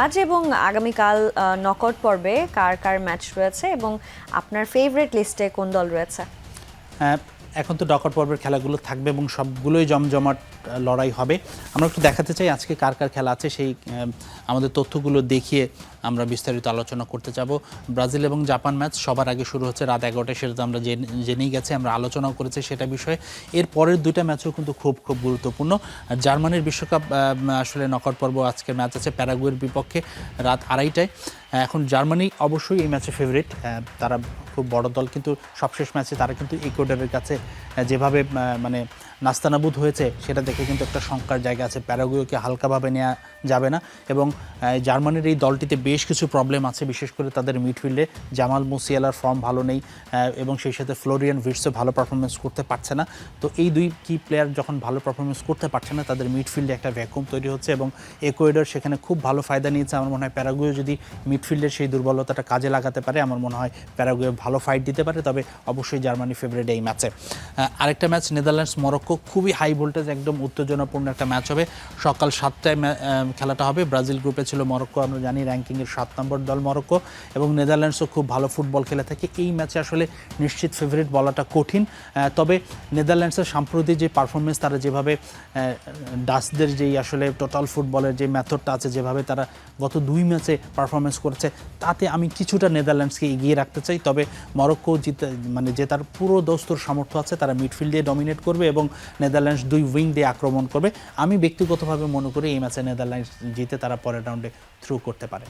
আজ এবং আগামীকাল নকআউট পর্বে কার কার ম্যাচ রয়েছে এবং আপনার ফেভারিট লিস্টে কোন দল রয়েছে? এখন তো নকআউট পর্বের খেলাগুলো থাকবে এবং সবগুলোই জমজমাট লড়াই হবে। আমরা একটু দেখাতে চাই আজকে কার কার খেলা আছে, সেই আমাদের তথ্যগুলো দেখিয়ে আমরা বিস্তারিত আলোচনা করতে যাব। ব্রাজিল এবং জাপান ম্যাচ সবার আগে শুরু হচ্ছে রাত 11টায়, সেটা তো আমরা জেনেই গেছি, আমরা আলোচনাও করেছি সেটা বিষয়ে। এর পরের দুইটা ম্যাচও কিন্তু খুব খুব গুরুত্বপূর্ণ। জার্মানির বিশ্বকাপ আসলে নকআউট পর্ব আজকের ম্যাচ আছে প্যারাগুয়ের বিপক্ষে রাত 2:30টায়। এখন জার্মানি অবশ্যই এই ম্যাচে ফেভারিট, তারা খুব বড় দল, কিন্তু সবশেষ ম্যাচে তারা কিন্তু ইকুয়েডরের কাছে যেভাবে মানে নাস্তানাবুদ হয়েছে সেটা দেখে কিন্তু একটা শঙ্কার জায়গা আছে। প্যারাগুয়েকে হালকাভাবে নেওয়া যাবে না এবং জার্মানির এই দলটিতে বেশ কিছু প্রবলেম আছে, বিশেষ করে তাদের মিডফিল্ডে জামাল মুসিয়ালার ফর্ম ভালো নেই এবং সেই সাথে ফ্লোরিয়ান ভির্টসও ভালো পারফরমেন্স করতে পারছে না। তো এই দুই কি প্লেয়ার যখন ভালো পারফরমেন্স করতে পারছে না, তাদের মিডফিল্ডে একটা ভ্যাকুয়াম তৈরি হচ্ছে এবং ইকুয়েডর সেখানে খুব ভালো ফায়দা নিয়েছে। আমার মনে হয় প্যারাগুয়ে যদি মিডফিল্ডের সেই দুর্বলতাটা কাজে লাগাতে পারে, আমার মনে হয় প্যারাগুয়ে ভালো ফাইট দিতে পারে। তবে অবশ্যই জার্মানি ফেভারিট এই ম্যাচে। আরেকটা ম্যাচ নেদারল্যান্ডস মরক্কো, খুবই হাই ভোল্টেজ, একদম উত্তেজনাপূর্ণ একটা ম্যাচ হবে। সকাল 7টায় খেলাটা হবে। ব্রাজিল গ্রুপে ছিল মরক্কো, আমরা জানি র্যাঙ্কিংয়ের 7 নম্বর দল মরক্কো, এবং নেদারল্যান্ডসও খুব ভালো ফুটবল খেলে থাকে। এই ম্যাচে আসলে নিশ্চিত ফেভারিট বলাটা কঠিন, তবে নেদারল্যান্ডসের সাম্প্রতিক যে পারফরমেন্স, তারা যেভাবে ডাচদের যেই আসলে টোটাল ফুটবলের যে মেথডটা আছে, যেভাবে তারা গত 2 ম্যাচে পারফরমেন্স করেছে, তাতে আমি কিছুটা নেদারল্যান্ডসকে এগিয়ে রাখতে চাই। তবে মরক্কো যে তার পুরো দস্তুর সামর্থ্য আছে, তারা মিডফিল্ডে ডমিনেট করবে এবং নেদারল্যান্ডস 2 উইং দিয়ে আক্রমণ করবে। আমি ব্যক্তিগতভাবে মনে করি এই ম্যাচে নেদারল্যান্ডস জিতে তারা পরের রাউন্ডে থ্রু করতে পারে।